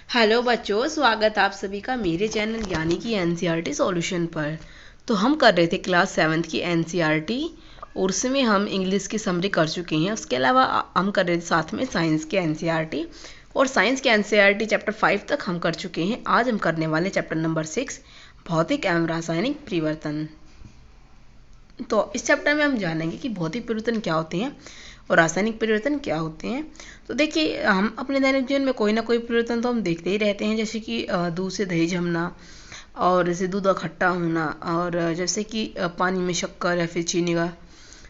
Hello बच्चों, स्वागत आप सभी का मेरे चैनल यानी कि एनसीईआरटी सॉल्यूशन पर। तो हम कर रहे थे क्लास 7th की एनसीईआरटी और उसमें हम इंग्लिश की समरी कर चुके हैं। उसके अलावा हम कर रहे थे साथ में साइंस के एनसीईआरटी, और साइंस के एनसीईआरटी चैप्टर 5 तक हम कर चुके हैं। आज हम करने वाले चैप्टर नंबर 6 भौतिक एवं रासायनिक परिवर्तन। तो इस चैप्टर में हम जानेंगे कि भौतिक परिवर्तन क्या होते हैं और रासायनिक परिवर्तन क्या होते हैं। तो देखिए, हम अपने दैनिक जीवन में कोई ना कोई परिवर्तन तो हम देखते ही रहते हैं, जैसे कि दूध से दही जमना, और जैसे दूध का खट्टा होना, और जैसे कि पानी में शक्कर या फिर चीनी का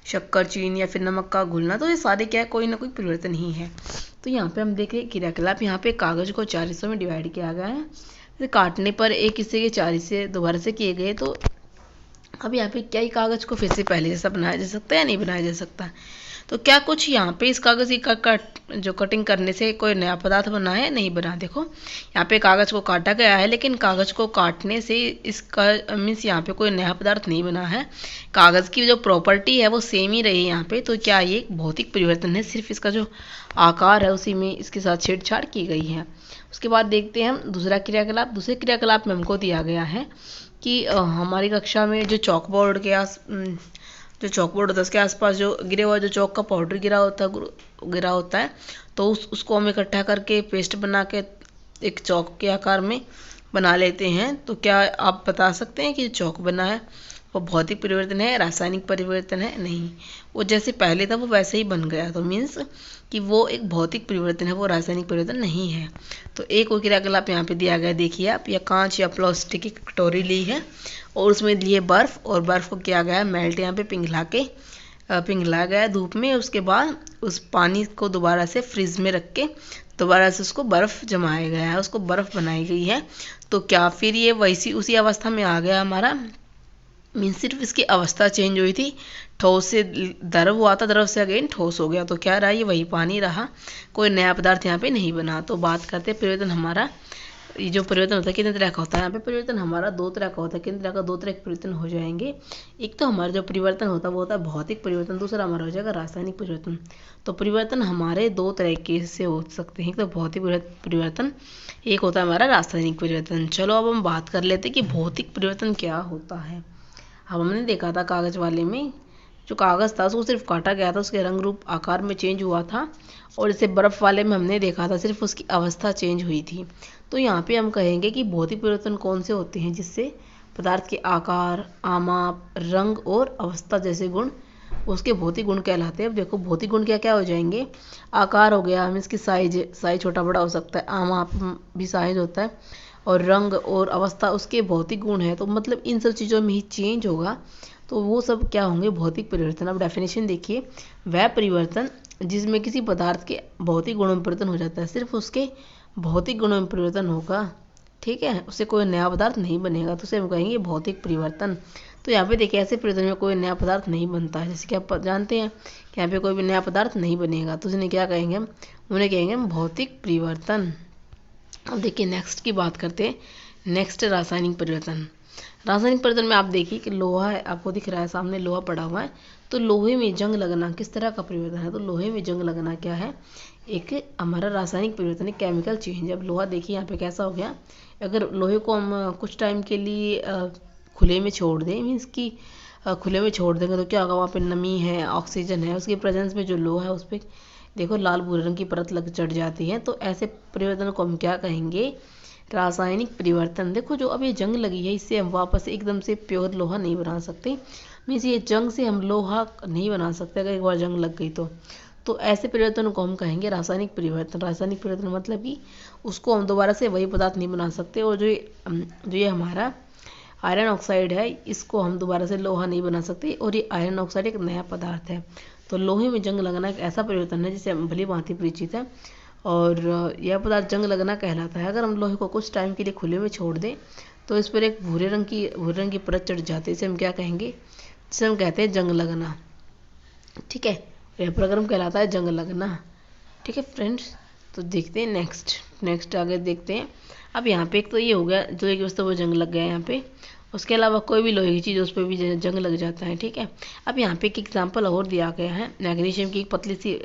शक्कर चीनी या फिर नमक का घुलना। तो ये सारे क्या है, कोई ना कोई परिवर्तन ही है। तो यहाँ पे हम देख रहे हैं क्रियाकलाप। यहाँ पे कागज को 4 हिस्सों में डिवाइड किया गया है। जैसे काटने पर एक हिस्से के 4 हिस्से दोबारा से किए गए। तो अब यहाँ पे क्या ही कागज को फिर से पहले जैसा बनाया जा सकता है या नहीं बनाया जा सकता। तो क्या कुछ यहाँ पे इस कागज़ की जो कटिंग करने से कोई नया पदार्थ बना है? नहीं बना। देखो, यहाँ पे कागज़ को काटा गया है, लेकिन कागज़ को काटने से इसका मीन्स यहाँ पे कोई नया पदार्थ नहीं बना है। कागज़ की जो प्रॉपर्टी है वो सेम ही रही है यहाँ पे। तो क्या ये एक भौतिक परिवर्तन है? सिर्फ इसका जो आकार है उसी में इसके साथ छेड़छाड़ की गई है। उसके बाद देखते हैं हम दूसरा क्रियाकलाप। दूसरे क्रियाकलाप में हमको दिया गया है कि हमारी कक्षा में जो चॉकबोर्ड के जो चॉकबोर्ड होता है उसके आसपास जो गिरे हुआ जो चॉक का पाउडर गिरा होता है, तो उसको हम इकट्ठा करके पेस्ट बना के एक चॉक के आकार में बना लेते हैं। तो क्या आप बता सकते हैं कि चॉक बना है वो भौतिक परिवर्तन है, रासायनिक परिवर्तन है? नहीं, वो जैसे पहले था वो वैसे ही बन गया। तो मीन्स कि वो एक भौतिक परिवर्तन है, वो रासायनिक परिवर्तन नहीं है। तो एक और क्रियाकलाप यहाँ पे दिया गया, देखिए आप, या कांच या प्लास्टिक की कटोरी ली है और उसमें लिए बर्फ़, और बर्फ़ को किया गया मेल्ट, यहाँ पे पिघलाया गया धूप में। उसके बाद उस पानी को दोबारा से फ्रिज में रख के दोबारा से उसको बर्फ़ जमाया गया है, उसको बर्फ़ बनाई गई है। तो क्या फिर ये वैसी उसी अवस्था में आ गया हमारा? मीन्स सिर्फ इसकी अवस्था चेंज हुई थी। ठोस से द्रव हुआ था, द्रव से अगेन ठोस हो गया। तो क्या रहा? ये वही पानी रहा, कोई नया पदार्थ यहाँ पे नहीं बना। तो बात करते हैं परिवर्तन हमारा, ये जो परिवर्तन होता है कितने तरह का होता है। यहाँ पे परिवर्तन हमारा 2 तरह का होता है। कितने तरह का? 2 तरह के परिवर्तन हो जाएंगे। एक तो हमारा जो परिवर्तन होता है वो होता है भौतिक परिवर्तन, दूसरा हमारा हो जाएगा रासायनिक परिवर्तन। तो परिवर्तन हमारे 2 तरीके से हो सकते हैं, एक तो भौतिक परिवर्तन, एक होता है हमारा रासायनिक परिवर्तन। चलो अब हम बात कर लेते हैं कि भौतिक परिवर्तन क्या होता है। अब हमने देखा था कागज़ वाले में, जो कागज़ था उसको सिर्फ काटा गया था, उसके रंग रूप आकार में चेंज हुआ था। और जैसे बर्फ़ वाले में हमने देखा था सिर्फ उसकी अवस्था चेंज हुई थी। तो यहाँ पे हम कहेंगे कि भौतिक परिवर्तन कौन से होते हैं? जिससे पदार्थ के आकार, आमाप, रंग और अवस्था जैसे गुण उसके भौतिक गुण कहलाते हैं। अब देखो, भौतिक गुण क्या क्या हो जाएंगे? आकार हो गया, हम इसकी साइज छोटा बड़ा हो सकता है, आमाप भी साइज होता है, और रंग और अवस्था उसके भौतिक गुण है। तो मतलब इन सब चीज़ों में ही चेंज होगा, तो वो सब क्या होंगे? भौतिक परिवर्तन। अब डेफिनेशन देखिए, वह परिवर्तन जिसमें किसी पदार्थ के भौतिक गुणों में परिवर्तन हो जाता है, सिर्फ उसके भौतिक गुणों में परिवर्तन होगा, ठीक है, उससे कोई नया पदार्थ नहीं बनेगा, तो उसे हम कहेंगे भौतिक परिवर्तन। तो यहाँ पे देखिए, ऐसे परिवर्तन में कोई नया पदार्थ नहीं बनता है, जैसे कि आप जानते हैं कि यहाँ पे कोई भी नया पदार्थ नहीं बनेगा, तो उन्हें क्या कहेंगे हम? उन्हें कहेंगे हम भौतिक परिवर्तन। अब देखिए नेक्स्ट की बात करते हैं। नेक्स्ट, रासायनिक परिवर्तन। रासायनिक परिवर्तन में आप देखिए कि लोहा है, आपको दिख रहा है सामने लोहा पड़ा हुआ है। तो लोहे में जंग लगना किस तरह का परिवर्तन है? तो लोहे में जंग लगना क्या है? एक हमारा रासायनिक परिवर्तन है, केमिकल चेंज। अब लोहा देखिए यहाँ पे कैसा हो गया। अगर लोहे को हम कुछ टाइम के लिए खुले में छोड़ दें, मीन्स कि खुले में छोड़ देंगे, तो क्या होगा? वहाँ पे नमी है, ऑक्सीजन है, उसके प्रेजेंस में जो लोहा है उस पर देखो लाल भूरे रंग की परत लग चढ़ जाती है। तो ऐसे परिवर्तन को हम क्या कहेंगे? रासायनिक परिवर्तन। देखो, जो अब ये जंग लगी है, इससे हम वापस एकदम से प्योर लोहा नहीं बना सकते। मीन्स ये जंग से हम लोहा नहीं बना सकते अगर एक बार जंग लग गई तो ऐसे परिवर्तन को हम कहेंगे रासायनिक परिवर्तन। रासायनिक परिवर्तन मतलब कि उसको हम दोबारा से वही पदार्थ नहीं बना सकते। और जो ये हमारा आयरन ऑक्साइड है, इसको हम दोबारा से लोहा नहीं बना सकते, और ये आयरन ऑक्साइड एक नया पदार्थ है। तो लोहे में जंग लगना एक ऐसा परिवर्तन है जिससे हम भली भांति परिचित है, और यह पदार्थ जंग लगना कहलाता है। अगर हम लोहे को कुछ टाइम के लिए खुले में छोड़ दें तो इस पर एक भूरे रंग की परत चढ़ जाती है, इसे हम क्या कहेंगे? जिसे हम कहते हैं जंग लगना, ठीक है। यह प्रक्रम कहलाता है जंग लगना, ठीक है फ्रेंड्स। तो देखते हैं नेक्स्ट आगे देखते हैं। अब यहाँ पे एक तो ये हो गया, जो एक वस्तु वो जंग लग गया यहाँ पे। उसके अलावा कोई भी लोहे की चीज़ उस पर भी जंग लग जाता है, ठीक है। अब यहाँ पे एक एग्जांपल और दिया गया है। मैग्नीशियम की एक पतली सी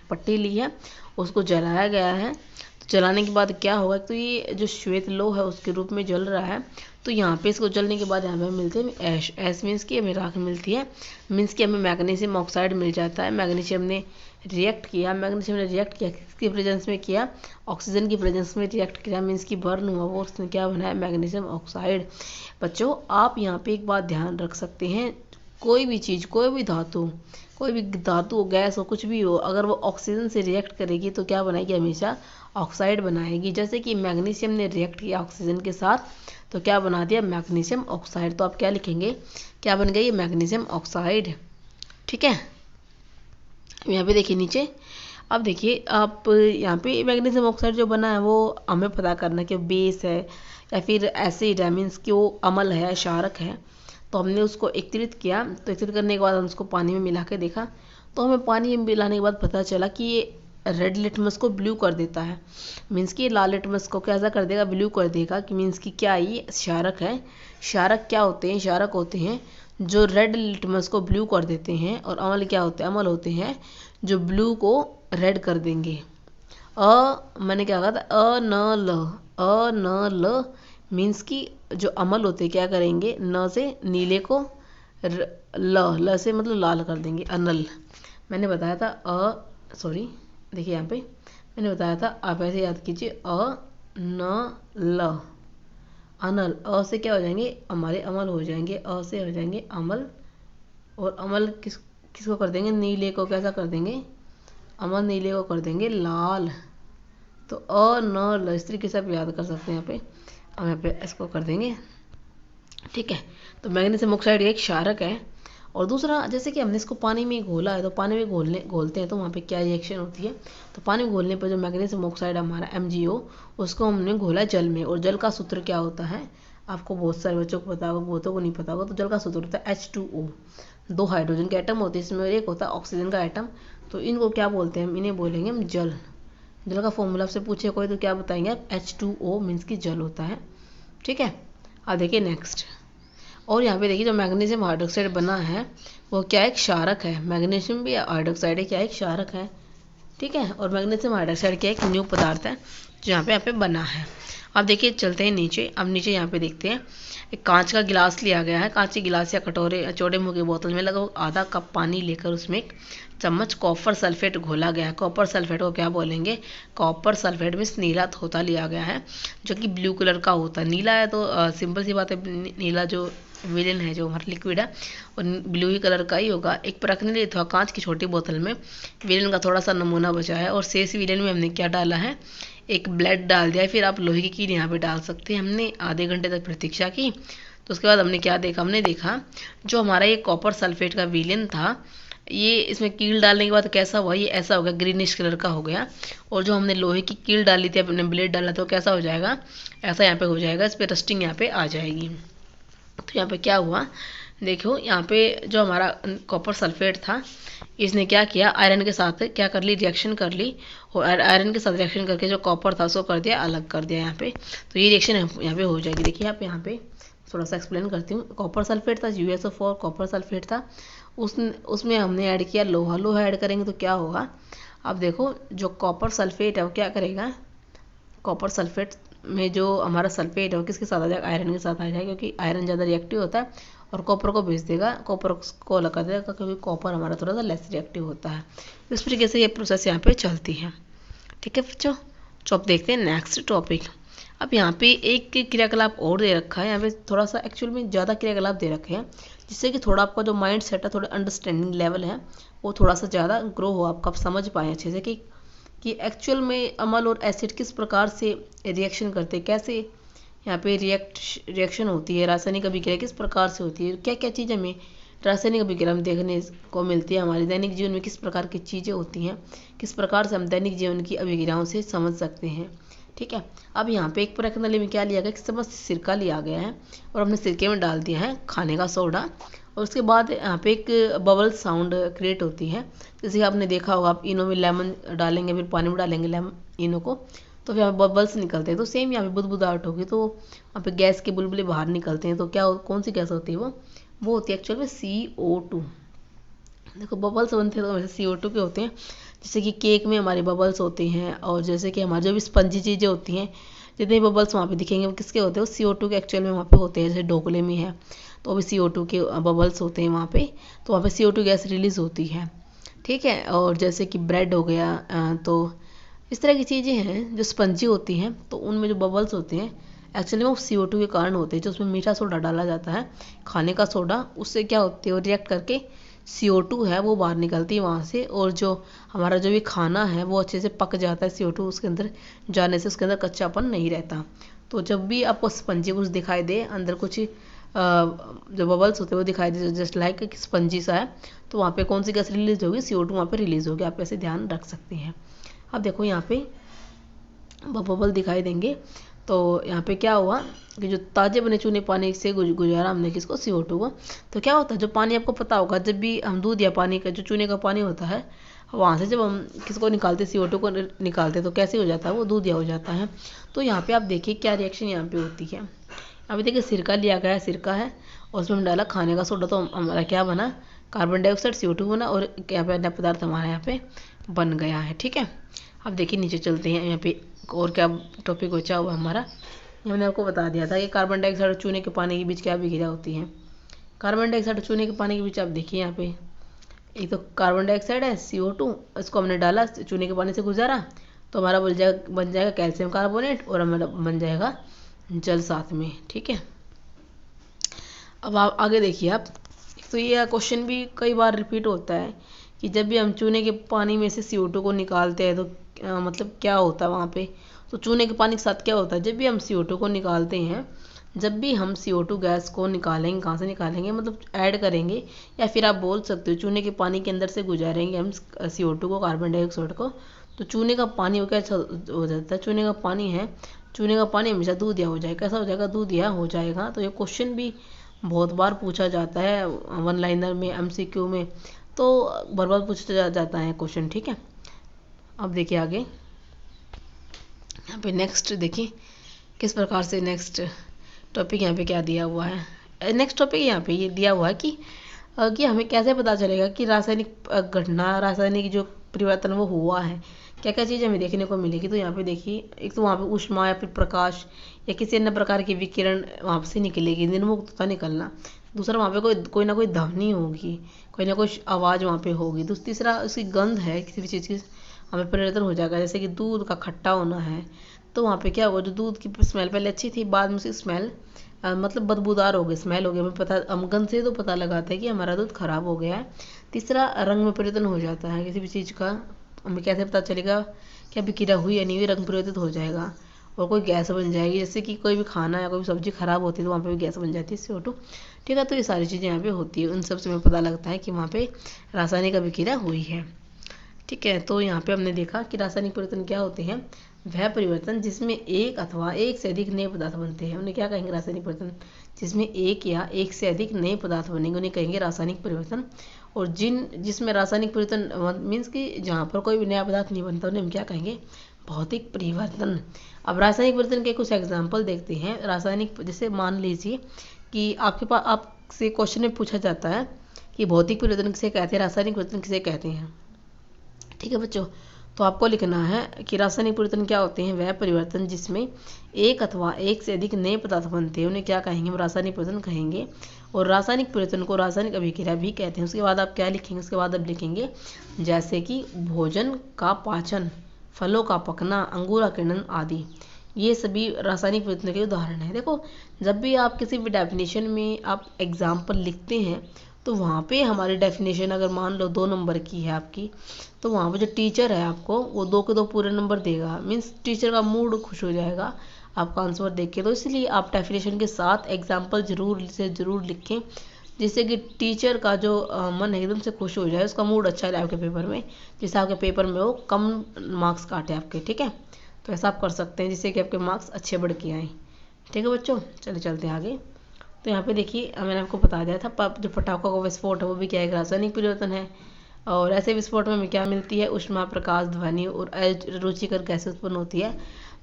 पट्टी ली है, उसको जलाया गया है। तो जलाने के बाद क्या होगा, तो ये जो श्वेत लोह है उसके रूप में जल रहा है। तो यहाँ पे इसको जलने के बाद यहाँ पे मिलते हैं ऐश। ऐश मीन्स की हमें राख मिलती है, मीन्स कि हमें मैग्नीशियम ऑक्साइड मिल जाता है। मैग्नीशियम ने रिएक्ट किया, मैग्नीशियम ने रिएक्ट किया किसकी प्रेजेंस में किया, ऑक्सीजन की प्रेजेंस में रिएक्ट किया, मीन्स की बर्न हुआ वो, उसने क्या बनाया, मैग्नीशियम ऑक्साइड। बच्चों आप यहाँ पे एक बात ध्यान रख सकते हैं, कोई भी चीज़, कोई भी धातु गैस हो, कुछ भी हो, अगर वो ऑक्सीजन से रिएक्ट करेगी तो क्या बनाएगी, हमेशा ऑक्साइड बनाएगी। जैसे कि मैग्नीशियम ने रिएक्ट किया ऑक्सीजन के साथ तो क्या बना दिया, मैग्नीशियम ऑक्साइड। तो आप क्या लिखेंगे, क्या बन गई, मैग्नीशियम ऑक्साइड। ठीक है, यहाँ पे देखिए नीचे, अब देखिए आप यहाँ पे मैग्नीशियम ऑक्साइड जो बना है वो हमें पता करना है कि बेस है या फिर एसिड है, मीन्स कि वो अम्ल है, क्षारक है। तो हमने उसको एकत्रित किया, तो एकत्रित करने के बाद हम उसको पानी में मिला के देखा, तो हमें पानी में मिलाने के बाद पता चला कि ये रेड लिटमस को ब्लू कर देता है, मीन्स कि लाल लिटमस को कैसा कर देगा, ब्लू कर देगा। कि मीन्स कि क्या ये क्षारक है। क्षारक क्या होते हैं, क्षारक होते हैं जो रेड लिटमस को ब्लू कर देते हैं, और अम्ल क्या होते हैं, अम्ल होते हैं जो ब्लू को रेड कर देंगे। मैंने क्या कहा था, अ न ल मीन्स कि जो अम्ल होते क्या करेंगे, न से नीले को ल से मतलब लाल कर देंगे, अनल। मैंने बताया था सॉरी देखिए यहाँ पे मैंने बताया था, आप ऐसे याद कीजिए, न ल अनल। से क्या हो जाएंगे, हमारे अमल हो जाएंगे, से हो जाएंगे अमल, और अमल किसको कर देंगे, नीले को कैसा कर देंगे, अमल नीले को कर देंगे लाल। तो न ल इस तरीके से आप याद कर सकते हैं। यहाँ पे हम यहाँ पे इसको कर देंगे। ठीक है, तो मैग्नीशियम ऑक्साइड एक क्षारक है। और दूसरा, जैसे कि हमने इसको पानी में घोला है, तो पानी में घोलते हैं तो वहाँ पे क्या रिएक्शन होती है, तो पानी में घोलने पर जो मैग्नीशियम ऑक्साइड हमारा MgO, उसको हमने घोला जल में। और जल का सूत्र क्या होता है, आपको बहुत सारे बच्चों को पता होगा, बहुतों को नहीं पता होगा। तो जल का सूत्र होता है H2O, 2 हाइड्रोजन के एटम होते हैं इसमें, और एक होता है ऑक्सीजन का एटम। तो इनको क्या बोलते हैं, इन्हें बोलेंगे हम जल। जल का फॉर्मूला आपसे पूछे कोई तो क्या बताएंगे आप, H2O मीन्स की जल होता है। ठीक है, अब देखिए नेक्स्ट। और यहाँ पे देखिए जो मैग्नीशियम हाइड्रोक्साइड बना है वो क्या है, क्षारक है। मैग्नीशियम भी हाइड्रोक्साइड है, क्या है, क्षारक है। ठीक है, और मैग्नीशियम हाइड्रोक्साइड क्या एक न्यू पदार्थ है जो यहाँ पे बना है। अब देखिए चलते हैं नीचे। अब नीचे यहाँ पे देखते हैं, एक कांच का गिलास लिया गया है। कांच के गिलास या कटोरे चौड़े मुँह की बोतल में लगभग आधा कप पानी लेकर उसमें एक चम्मच कॉपर सल्फेट घोला गया है। कॉपर सल्फेट को क्या बोलेंगे, कॉपर सल्फेट में नीला होता लिया गया है जो कि ब्लू कलर का होता है। नीला है तो सिंपल सी बात है, नीला जो विलेन है, जो हमारा लिक्विड है, और ब्लू ही कलर का ही होगा। एक परखने लिए था कांच की छोटी बोतल में विलेन का थोड़ा सा नमूना बचा है, और शेष विलेन में हमने क्या डाला है, एक ब्लेड डाल दिया है। फिर आप लोहे की कील यहाँ पे डाल सकते हैं। हमने आधे घंटे तक प्रतीक्षा की, तो उसके बाद हमने क्या देखा, हमने देखा जो हमारा ये कॉपर सल्फेट का विलेन था, ये इसमें कील डालने के बाद कैसा हुआ, ये ऐसा हो गया, ग्रीनिश कलर का हो गया। और जो हमने लोहे की कील डाली थी, अपने ब्लेड डाला तो कैसा हो जाएगा, ऐसा यहाँ पे हो जाएगा, इस पर रस्टिंग यहाँ पे आ जाएगी। तो यहाँ पे क्या हुआ, देखो यहाँ पे जो हमारा कॉपर सल्फेट था, इसने क्या किया, आयरन के साथ क्या कर ली, रिएक्शन कर ली, और आयरन के साथ रिएक्शन करके जो कॉपर था उसको कर दिया, अलग कर दिया यहाँ पे। तो ये रिएक्शन यहाँ पे हो जाएगी। देखिए आप यहाँ पे थोड़ा सा एक्सप्लेन करती हूँ। कॉपर सल्फेट था, USO4 कॉपर सल्फेट था, उसमें हमने ऐड किया लोहा ऐड करेंगे तो क्या होगा। अब देखो जो कॉपर सल्फेट है वो क्या करेगा, कॉपर सल्फेट में जो हमारा सल्फेट है वो किसके साथ आ जाएगा, आयरन के साथ आ जाएगा, क्योंकि आयरन ज़्यादा रिएक्टिव होता है, और कॉपर को भेज देगा, कॉपर को अलग कर देगा, क्योंकि कॉपर हमारा थोड़ा सा लेस रिएक्टिव होता है। इस तरीके से ये प्रोसेस यहाँ पे चलती है। ठीक है बच्चों, तो अब देखते हैं नेक्स्ट टॉपिक। अब यहाँ पे एक क्रियाकलाप और दे रखा है, यहाँ पे थोड़ा सा एक्चुअल में ज़्यादा क्रियाकलाप दे रखे हैं, जिससे कि थोड़ा आपका जो माइंड सेट है, थोड़ा अंडरस्टैंडिंग लेवल है वो थोड़ा सा ज़्यादा ग्रो हो, आप समझ पाएँ अच्छे से कि एक्चुअल में अम्ल और एसिड किस प्रकार से रिएक्शन करते हैं, कैसे यहाँ पे रिएक्शन होती है, रासायनिक अभिक्रिया किस प्रकार से होती है, क्या क्या चीज़ हमें रासायनिक अभिक्रिया में देखने को मिलती है, हमारे दैनिक जीवन में किस प्रकार की चीज़ें होती हैं, किस प्रकार से हम दैनिक जीवन की अभिक्रियाओं से समझ सकते हैं। ठीक है, अब यहाँ पे एक प्रश्नावली में क्या लिया गया, एक चम्मच सिरका लिया गया है, और हमने सिरके में डाल दिया है खाने का सोडा, और उसके बाद यहाँ पे एक बबल साउंड क्रिएट होती है। जैसे आपने देखा होगा, आप इनो में लेमन डालेंगे, फिर पानी में डालेंगे लेमन इनो को, तो फिर यहाँ पे बबल्स निकलते हैं। तो सेम यहाँ पे बुदबुदाहट होगी, तो वहाँ पे गैस के बुलबुले बाहर निकलते हैं। तो क्या कौन सी गैस होती है, वो होती है एक्चुअल में CO2। देखो बबल्स बनते हैं तो वैसे CO2 के होते हैं। जैसे कि केक में हमारे बबल्स होते हैं, और जैसे कि हमारे जो भी स्पंजी चीज़ें होती हैं, जितने बबल्स वहाँ पे दिखेंगे वो किसके होते हैं, वो CO2 के एक्चुअल में वहाँ पे होते हैं। जैसे ढोकले में है तो भी CO2 के बबल्स होते हैं वहाँ पे, तो वहाँ पे CO2 गैस रिलीज़ होती है, ठीक है। और जैसे कि ब्रेड हो गया, तो इस तरह की चीज़ें हैं जो स्पंजी होती हैं, तो उनमें जो बबल्स होते हैं एक्चुअली वो CO2 के कारण होते हैं। जो उसमें मीठा सोडा डाला जाता है, खाने का सोडा, उससे क्या होती है, वो रिएक्ट करके CO2 है वो बाहर निकलती है वहाँ से, और जो हमारा जो भी खाना है वो अच्छे से पक जाता है CO2 उसके अंदर जाने से, उसके अंदर कच्चापन नहीं रहता। तो जब भी आपको स्पंजी कुछ दिखाई दे, अंदर कुछ जो बबल्स होते हैं वो दिखाई दे, जस्ट लाइक स्पंजी सा है, तो वहाँ पे कौन सी गैस रिलीज होगी, CO2 वहाँ पे रिलीज होगी। आप ऐसे ध्यान रख सकते हैं। अब देखो यहाँ पे बबल दिखाई देंगे, तो यहाँ पे क्या हुआ कि जो ताजे बने चूने पानी से गुजारा हमने किसको, CO2 को। तो क्या होता है, जो पानी आपको पता होगा, जब भी हम दूध या पानी का जो चूने का पानी होता है, वहाँ से जब हम किसको निकालते, CO2 को निकालते, तो कैसे हो जाता है, वो दूध या हो जाता है। तो यहाँ पे आप देखिए क्या रिएक्शन यहाँ पे होती है। अभी देखिए सिरका लिया गया है, सिरका है और उसमें हम डाला खाने का सोडा, तो हमारा क्या बना, कार्बन डाइऑक्साइड, CO2 बना, और यहाँ पे अन्य पदार्थ हमारे यहाँ पे बन गया है, ठीक है। अब देखिए नीचे चलते हैं, यहाँ पे और क्या टॉपिक बचा हुआ हमारा। मैंने आपको बता दिया था कि कार्बन डाइऑक्साइड और चूने के पानी के बीच क्या विक्रिया होती है। कार्बन डाइऑक्साइड और चूने के पानी के बीच आप देखिए यहाँ पे, एक तो कार्बन डाइऑक्साइड है CO2, इसको हमने डाला चूने के पानी से गुजारा, तो हमारा बन जाएगा कैल्शियम कार्बोनेट, और हमारा बन जाएगा जल साथ में, ठीक है। अब आप आगे देखिए आप, तो ये क्वेश्चन भी कई बार रिपीट होता है कि जब भी हम चूने के पानी में से CO2 को निकालते हैं तो मतलब क्या होता है वहाँ पे। तो चूने के पानी के साथ क्या होता है, जब भी हम CO2 को निकालते हैं, जब भी हम CO2 गैस को निकालेंगे, कहाँ से निकालेंगे, मतलब ऐड करेंगे, या फिर आप बोल सकते हो चूने के पानी के अंदर से गुजारेंगे हम CO2 को, कार्बन डाइऑक्साइड को, तो चूने का पानी वो क्या हो जाता है, चूने का पानी है, चूने का पानी हमेशा दूध या हो जाएगा, कैसा हो जाएगा, दूध या हो जाएगा। तो ये क्वेश्चन भी बहुत बार पूछा जाता है वन लाइनर में, MCQ में, तो बार बार पूछा जाता है क्वेश्चन, ठीक है। अब देखिए आगे यहाँ पे नेक्स्ट देखिए किस प्रकार से नेक्स्ट टॉपिक यहाँ पे क्या दिया हुआ है। नेक्स्ट टॉपिक यहाँ पे ये दिया हुआ है कि हमें कैसे पता चलेगा कि रासायनिक घटना, रासायनिक जो परिवर्तन वो हुआ है, क्या क्या चीज़ हमें देखने को मिलेगी। तो यहाँ पे देखिए, एक तो वहाँ पे ऊष्मा या फिर प्रकाश या किसी अन्य प्रकार की विकिरण वहाँ से निकलेगी, निर्मुक्त होता निकलना। दूसरा वहाँ पे कोई ना कोई ध्वनि होगी, कोई ना कोई आवाज़ वहाँ पे होगी। तीसरा उसकी गंध है, किसी भी चीज़ की हमें परिवर्तन हो जाएगा, जैसे कि दूध का खट्टा होना है, तो वहाँ पे क्या होगा, जो दूध की स्मेल पहले अच्छी थी, बाद में उसकी स्मेल मतलब बदबूदार हो गई, स्मेल हो गई। हमें पता, हम गंध से तो पता लगाते हैं कि हमारा दूध खराब हो गया है। तीसरा रंग में परिवर्तन हो जाता है किसी भी चीज़ का, हमें कैसे पता चलेगा क्या विक्रिया हुई या नहीं हुई, रंग परिवर्तित हो जाएगा और कोई गैस बन जाएगी। जैसे कि कोई भी खाना या कोई भी सब्जी खराब होती है तो वहाँ पे भी गैस बन जाती है CO2, ठीक है। तो ये सारी चीज़ें यहाँ पे होती है, उन सब से हमें पता लगता है कि वहाँ पे रासायनिक अभिक्रिया हुई है, ठीक है। तो यहाँ पे हमने देखा कि रासायनिक परिवर्तन क्या होते हैं, वह परिवर्तन जिसमें एक अथवा एक से अधिक नए पदार्थ बनते हैं, उन्हें क्या कहेंगे, रासायनिक परिवर्तन। जिसमें एक या एक से अधिक नए पदार्थ बनेंगे उन्हें कहेंगे रासायनिक परिवर्तन। और जिसमें रासायनिक परिवर्तन मीन्स कि जहाँ पर कोई भी नया पदार्थ नहीं बनता उन्हें हम क्या कहेंगे, भौतिक परिवर्तन। अब रासायनिक परिवर्तन के कुछ एग्जाम्पल देखते हैं। रासायनिक, जैसे मान लीजिए कि आपके पास आपसे क्वेश्चन में पूछा जाता है कि भौतिक परिवर्तन किसे कहते हैं, रासायनिक परिवर्तन किसे कहते हैं, ठीक है बच्चों। तो आपको लिखना है कि रासायनिक परिवर्तन क्या होते हैं, वह परिवर्तन जिसमें एक अथवा एक से अधिक नए पदार्थ बनते हैं उन्हें क्या कहेंगे, हम रासायनिक परिवर्तन कहेंगे। और रासायनिक परिवर्तन को रासायनिक अभिक्रिया भी कहते हैं। उसके बाद आप क्या लिखेंगे, उसके बाद आप लिखेंगे जैसे कि भोजन का पाचन, फलों का पकना, अंकुराकिरण आदि, ये सभी रासायनिक परिवर्तन के उदाहरण हैं। देखो, जब भी आप किसी भी डेफिनेशन में आप एग्जाम्पल लिखते हैं तो वहाँ पे हमारी डेफिनेशन अगर मान लो 2 नंबर की है आपकी, तो वहाँ पे जो टीचर है आपको वो 2 के 2 पूरे नंबर देगा, मीन्स टीचर का मूड खुश हो जाएगा आपका आंसर देख के। तो इसलिए आप डेफिनेशन के साथ एग्जाम्पल ज़रूर लिखें, जिससे कि टीचर का जो मन एकदम से खुश हो जाए, उसका मूड अच्छा रहे आपके पेपर में, जिससे आपके पेपर में वो कम मार्क्स काटे आपके, ठीक है। तो ऐसा आप कर सकते हैं जिससे कि आपके मार्क्स अच्छे बढ़ के आएँ, ठीक है बच्चों। चलिए चलते हैं आगे। तो यहाँ पे देखिए, मैंने आपको बता दिया था जो पटाखों का विस्फोट है वो भी क्या है, रासायनिक परिवर्तन है। और ऐसे विस्फोट में हमें क्या मिलती है, ऊष्मा, प्रकाश, ध्वनि और रुचिकर गैसें उत्पन्न होती है।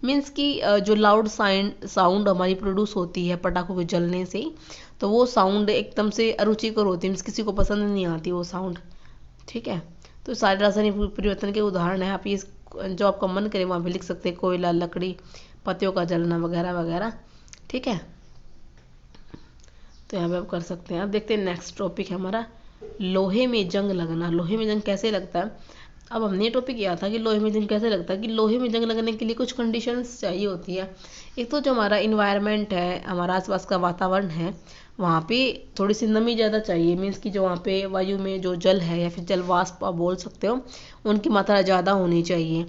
मीन्स कि जो लाउड साउंड हमारी प्रोड्यूस होती है पटाखों के जलने से, तो वो साउंड एकदम से अरुचिकर होती है, मीन्स किसी को पसंद नहीं आती वो साउंड, ठीक है। तो सारे रासायनिक परिवर्तन के उदाहरण है, आप ये जो आपका मन करे वहाँ पे लिख सकते हैं, कोयला, लकड़ी, पत्तियों का जलना वगैरह वगैरह। ठीक है, तो यहाँ पे आप कर सकते हैं। अब देखते हैं नेक्स्ट टॉपिक है हमारा लोहे में जंग लगना। लोहे में जंग कैसे लगता है? अब हमने ये टॉपिक किया था कि लोहे में जंग कैसे लगता है, कि लोहे में जंग लगने के लिए कुछ कंडीशंस चाहिए होती है। एक तो जो हमारा इन्वायरमेंट है, हमारा आसपास का वातावरण है, वहाँ पे थोड़ी सी नमी ज़्यादा चाहिए। मीन्स कि जो वहाँ पे वायु में जो जल है या फिर जल वाष्प आप बोल सकते हो, उनकी मात्रा ज़्यादा होनी चाहिए।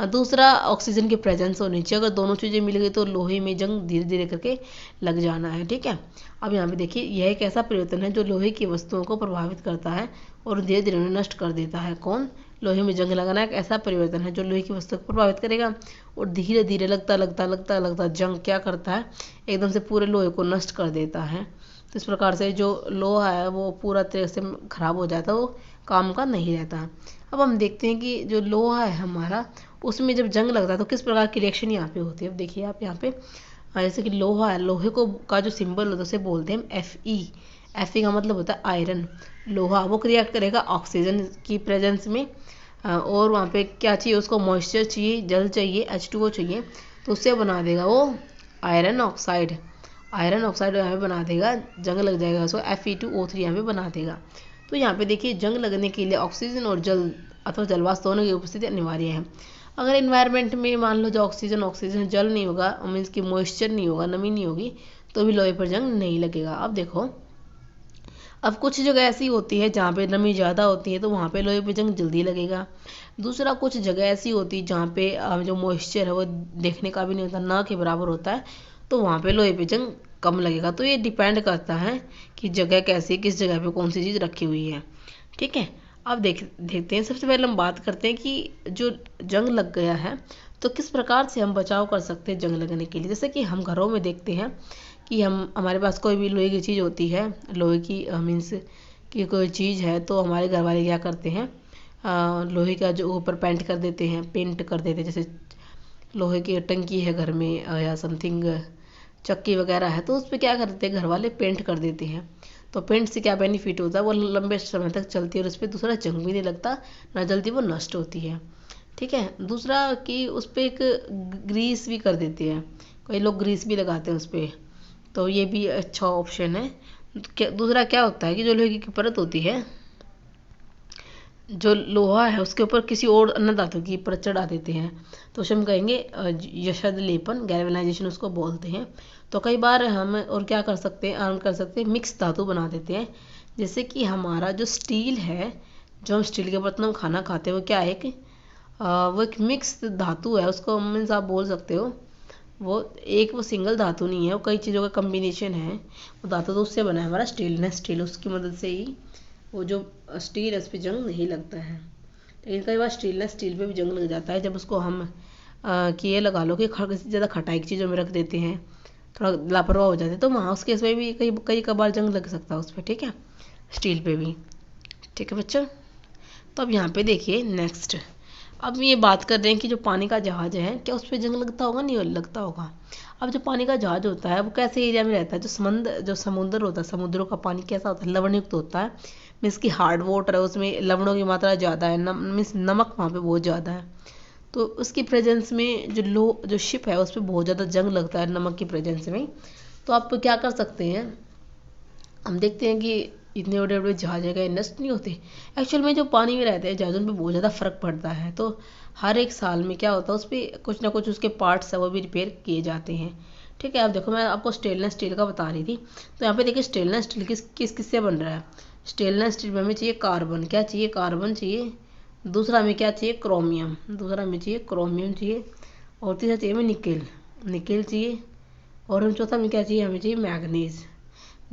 दूसरा ऑक्सीजन की प्रेजेंस होनी चाहिए। अगर दोनों चीज़ें मिल गई तो लोहे में जंग धीरे धीरे करके लग जाना है। ठीक है, अब यहाँ पे देखिए, यह एक ऐसा परिवर्तन है जो लोहे की वस्तुओं को प्रभावित करता है और धीरे धीरे उन्हें नष्ट कर देता है। कौन? लोहे में जंग लगना एक ऐसा परिवर्तन है जो लोहे की वस्तु को प्रभावित करेगा और धीरे धीरे लगता जंग क्या करता है, एकदम से पूरे लोहे को नष्ट कर देता है। तो इस प्रकार से जो लोहा है वो पूरा तरह से खराब हो जाता है, वो काम का नहीं रहता। अब हम देखते हैं कि जो लोहा है हमारा, उसमें जब जंग लगता है तो किस प्रकार की रिएक्शन यहाँ पे होती है। अब देखिए आप यहाँ पे, जैसे कि लोहा है, लोहे को का जो सिंबल होता है उसे बोलते हैं Fe। Fe का मतलब होता है आयरन। लोहा वो रिएक्ट करेगा ऑक्सीजन की प्रेजेंस में, और वहाँ पे क्या चाहिए उसको, मॉइस्चर चाहिए, जल चाहिए, H2O चाहिए, तो उससे बना देगा वो आयरन ऑक्साइड। आयरन ऑक्साइड यहाँ पे बना देगा, जंग लग जाएगा उसको, Fe2O3 यहाँ पे बना देगा। तो यहाँ पे देखिए, जंग लगने के लिए ऑक्सीजन और जल अथवा जलवाष्प दोनों की उपस्थिति अनिवार्य है। अगर इन्वायरमेंट में मान लो जो ऑक्सीजन जल नहीं होगा, मीन्स कि मॉइस्चर नहीं होगा, नमी नहीं होगी, तो भी लोहे पर जंग नहीं लगेगा। अब देखो, अब कुछ जगह ऐसी होती है जहाँ पे नमी ज़्यादा होती है तो वहाँ पे लोहे पे जंग जल्दी लगेगा। दूसरा, कुछ जगह ऐसी होती है जहाँ पे जो मॉइस्चर है वो देखने का भी नहीं होता, ना के बराबर होता है, तो वहाँ पे लोहे पे जंग कम लगेगा। तो ये डिपेंड करता है कि जगह कैसी, किस जगह पे कौन सी चीज़ रखी हुई है। ठीक है, अब देखते हैं। सबसे पहले हम बात करते हैं कि जो जंग लग गया है तो किस प्रकार से हम बचाव कर सकते हैं जंग लगने के लिए। जैसे कि हम घरों में देखते हैं कि हमारे पास कोई भी लोहे की चीज़ होती है, लोहे की मीन्स कि कोई चीज़ है, तो हमारे घर वाले क्या करते हैं, लोहे का जो ऊपर पेंट कर देते हैं, जैसे लोहे की टंकी है घर में या समथिंग चक्की वगैरह है, तो उस पर क्या करते हैं घर वाले, पेंट कर देते हैं। तो पेंट से क्या बेनिफिट होता है, वो लंबे समय तक चलती है और उस पर दूसरा जंग भी नहीं लगता, ना जल्दी वो नष्ट होती है। ठीक है, दूसरा कि उस पर एक ग्रीस भी कर देते हैं, कई लोग ग्रीस भी लगाते हैं उस पर, तो ये भी अच्छा ऑप्शन है। दूसरा क्या होता है कि जो लोहे की परत होती है, जो लोहा है उसके ऊपर किसी और अन्य धातु की परत चढ़ा देते हैं, तो उसे हम कहेंगे यशद लेपन, गैल्वेनाइजेशन उसको बोलते हैं। तो कई बार हम और क्या कर सकते हैं, मिक्स धातु बना देते हैं। जैसे कि हमारा जो स्टील है, जो हम स्टील के बर्तन में खाना खाते हैं, वो क्या है कि वो एक मिक्स धातु है, उसको मीन्स आप बोल सकते हो वो सिंगल धातु नहीं है, वो कई चीज़ों का कम्बिनेशन है। वो धातु तो उससे बना है हमारा स्टील, उसकी मदद से ही वो जो स्टील है उस पर जंग नहीं लगता है। लेकिन कई बार स्टील पे भी जंग लग जाता है, जब उसको हम कि ये लगा लो कि ज़्यादा खटाई की चीज़ों में रख देते हैं, थोड़ा लापरवाह हो जाते हैं, तो वहाँ उस केस में भी कई कबार जंग लग सकता है उस पर। ठीक है, स्टील पे भी। ठीक है बच्चों, तो अब यहाँ पे देखिए नेक्स्ट, अब ये बात कर रहे हैं कि जो पानी का जहाज है, क्या उस पर जंग लगता होगा, नहीं लगता होगा। अब जो पानी का जहाज होता है वो कैसे एरिया में रहता है, जो समुद्र होता है, समुद्रों का पानी कैसा होता है, लवणयुक्त होता है। मीन्स की हार्ड वाटर है, उसमें लवणों की मात्रा ज़्यादा है, मीन्स नमक वहाँ पे बहुत ज़्यादा है। तो उसकी प्रेजेंस में जो शिप है उस पर बहुत ज़्यादा जंग लगता है नमक की प्रेजेंस में। तो आप क्या कर सकते हैं, हम देखते हैं कि इतने बड़े बड़े जहाज है, नष्ट नहीं होते। एक्चुअल में जो पानी में रहते हैं जहाज़ों पे बहुत ज़्यादा फ़र्क पड़ता है, तो हर एक साल में क्या होता है उस पर कुछ ना कुछ उसके पार्ट्स है वो भी रिपेयर किए जाते हैं। ठीक है, अब देखो मैं आपको स्टेनलेस स्टील का बता रही थी, तो यहाँ पे देखिए स्टेनलेस स्टील किससे बन रहा है। स्टेनलेस स्टील में हमें चाहिए कार्बन, क्या चाहिए, कार्बन चाहिए। दूसरा हमें क्या चाहिए, क्रोमियम, चाहिए। और तीसरा चाहिए हमें निकेल चाहिए। और हम चौथा में क्या चाहिए, हमें चाहिए मैग्नीज।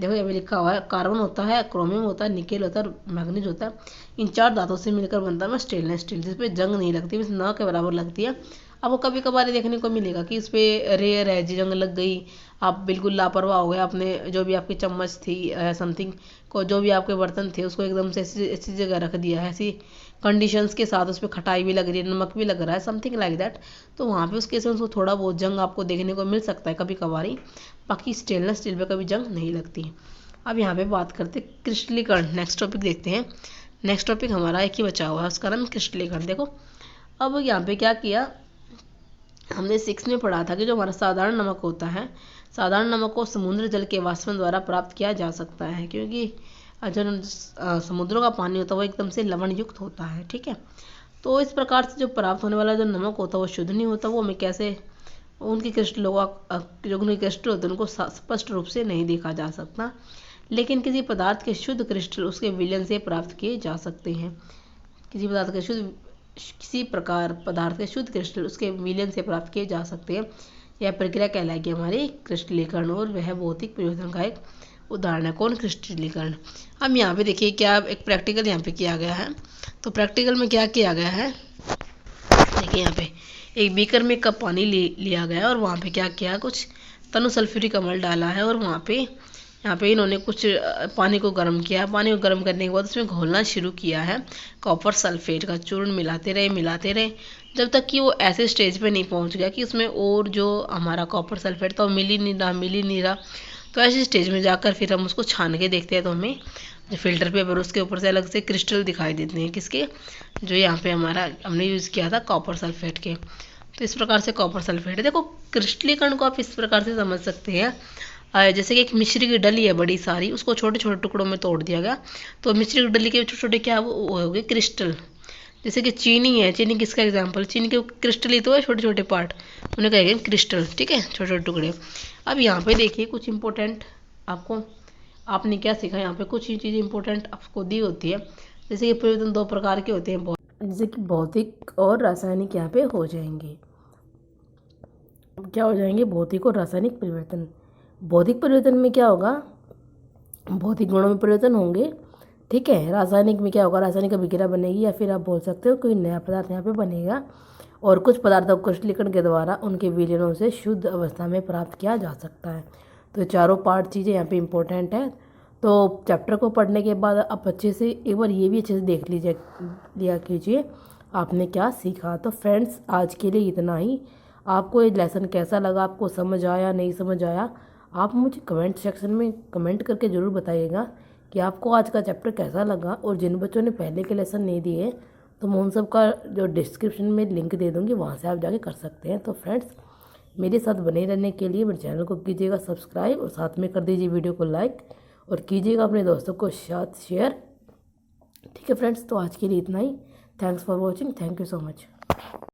देखो यहाँ पे लिखा हुआ है, कार्बन होता है, क्रोमियम होता है, निकेल होता है, मैग्नीज होता है। इन 4 धातुओं से मिलकर बनता है स्टेनलेस स्टील, जिसपे जंग नहीं लगती, बस न के बराबर लगती है। अब वो कभी कभार देखने को मिलेगा कि इस पर रेयर है, जंग लग गई, आप बिल्कुल लापरवाह हो गए, आपने जो भी आपकी चम्मच थी समथिंग को, जो भी आपके बर्तन थे उसको एकदम से ऐसी जगह रख दिया है, ऐसी कंडीशंस के साथ, उस पर खटाई भी लग रही है, नमक भी लग रहा है, समथिंग लाइक दैट। तो वहाँ पे उस केस में उसको थोड़ा बहुत जंग आपको देखने को मिल सकता है कभी कभार, बाकी स्टेनलेस स्टील पे कभी जंग नहीं लगती। अब यहाँ पे बात करते हैं क्रिस्टलीकरण, नेक्स्ट टॉपिक देखते हैं। नेक्स्ट टॉपिक हमारा एक ही बचा हुआ है, उसका नाम क्रिस्टलीकरण। देखो अब यहाँ पे क्या किया, हमने 6 में पढ़ा था कि जो हमारा साधारण नमक होता है, साधारण नमक को समुद्र जल के वाष्पन द्वारा प्राप्त किया जा सकता है, क्योंकि जो समुद्रों का पानी होता है वो एकदम से लवण युक्त होता है। ठीक है, तो इस प्रकार से जो प्राप्त होने वाला जो नमक होता है वो शुद्ध नहीं होता, वो हमें कैसे उनके क्रिस्टलों का जो उनके क्रिस्टल होते हैं उनको स्पष्ट रूप से नहीं देखा जा सकता, लेकिन किसी पदार्थ के शुद्ध क्रिस्टल उसके विलयन से प्राप्त किए जा सकते हैं। किसी प्रकार पदार्थ के शुद्ध क्रिस्टल उसके विलयन से प्राप्त किए जा सकते हैं। यह प्रक्रिया कहलाएगी हमारी क्रिस्टलीकरण, और वह भौतिक परिवर्तन का एक उदाहरण है। कौन? क्रिस्टलीकरण। अब यहाँ पे देखिए क्या एक प्रैक्टिकल यहाँ पे किया गया है। तो प्रैक्टिकल में क्या किया गया है, देखिए यहाँ पे एक बीकर में कप पानी लिया गया है और वहाँ पे क्या किया, कुछ तनु सल्फ्यूरिक अम्ल डाला है, और वहाँ पे यहाँ पे इन्होंने कुछ पानी को गर्म किया। पानी को गर्म करने के बाद उसमें घोलना शुरू किया है कॉपर सल्फेट का चूर्ण, मिलाते रहे जब तक कि वो ऐसे स्टेज पे नहीं पहुँच गया कि उसमें और जो हमारा कॉपर सल्फेट था वो मिल ही नहीं रहा। तो ऐसे स्टेज में जाकर फिर हम उसको छान के देखते हैं, तो हमें जो फिल्टर पेपर उसके ऊपर से अलग से क्रिस्टल दिखाई देते हैं। किसके? जो यहाँ पे हमारा हमने यूज़ किया था कॉपर सल्फेट के। तो इस प्रकार से कॉपर सल्फेट है। देखो क्रिस्टलीकरण को आप इस प्रकार से समझ सकते हैं, जैसे कि एक मिश्री की डली है बड़ी सारी, उसको छोटे छोटे टुकड़ों में तोड़ दिया गया, तो मिश्री की डली के छोटे छोटे क्या वो हो गए क्रिस्टल। जैसे कि चीनी है, चीनी किसका एग्जाम्पल, चीनी के क्रिस्टल ही तो है, छोटे छोटे पार्ट, उन्हें कहेंगे क्रिस्टल। ठीक है, छोटे छोटे टुकड़े। अब यहाँ पे देखिए कुछ इंपॉर्टेंट आपने क्या सीखा, यहाँ पे कुछ ही चीज़ें इंपॉर्टेंट आपको दी होती है। जैसे कि परिवर्तन 2 प्रकार के होते हैं, जैसे कि भौतिक और रासायनिक यहाँ पे हो जाएंगे। क्या हो जाएंगे? भौतिक और रासायनिक परिवर्तन। भौतिक परिवर्तन में क्या होगा, भौतिक गुणों में परिवर्तन होंगे। ठीक है, रासायनिक में क्या होगा, रासायनिक अभिक्रिया बनेगी, या फिर आप बोल सकते हो कोई नया पदार्थ यहाँ पे बनेगा, और कुछ पदार्थों को क्रिस्टलीकरण के द्वारा उनके विलयनों से शुद्ध अवस्था में प्राप्त किया जा सकता है। तो चारों पार्ट चीज़ें यहाँ पे इंपॉर्टेंट है। तो चैप्टर को पढ़ने के बाद आप अच्छे से एक बार ये भी अच्छे से देख लिया कीजिए आपने क्या सीखा। तो फ्रेंड्स आज के लिए इतना ही। आपको ये लेसन कैसा लगा, आपको समझ आया नहीं समझ आया, आप मुझे कमेंट सेक्शन में कमेंट करके ज़रूर बताइएगा कि आपको आज का चैप्टर कैसा लगा। और जिन बच्चों ने पहले के लेसन नहीं दिए तो मैं उन सब का जो डिस्क्रिप्शन में लिंक दे दूँगी, वहाँ से आप जाके कर सकते हैं। तो फ्रेंड्स मेरे साथ बने रहने के लिए मेरे चैनल को कीजिएगा सब्सक्राइब, और साथ में कर दीजिए वीडियो को लाइक, और कीजिएगा अपने दोस्तों को साथ शेयर। ठीक है फ्रेंड्स, तो आज के लिए इतना ही। Thanks for watching, thank you so much.